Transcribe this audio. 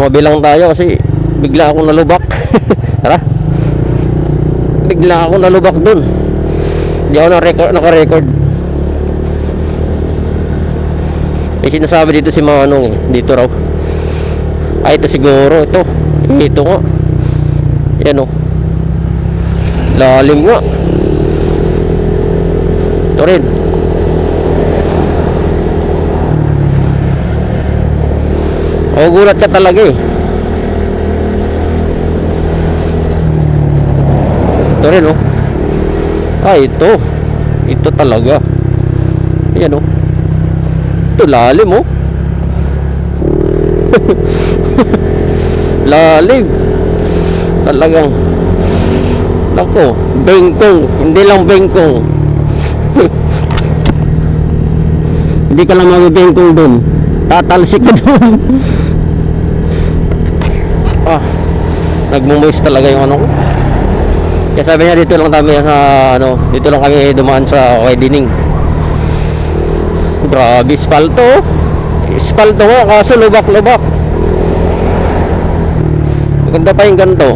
Tumabi lang tayo kasi bigla akong nalubak. Tara. Bigla akong nalubak dun. Hindi ako naka-record. May sinasabi dito si Manong eh. Dito raw. Ay, ito siguro. Ito nga. Yan o. Lalim nga. Ito rin. Gulat ka talaga eh. Ito rin oh. Ito talaga. Ayan oh. Ito lalim oh. Lalim. Talagang nako, bengkong. Hindi lang bengkong. Hindi ka lang mabibengkong dun. Tatalsik ka dun. Nagmumoist talaga yung ano ko. Kaya sabi niya dito lang kami sa dito lang kami dumaan sa Dining. Grabe, espalto. Espalto nga kaso lubak-lubak. Maganda pa yung ganito.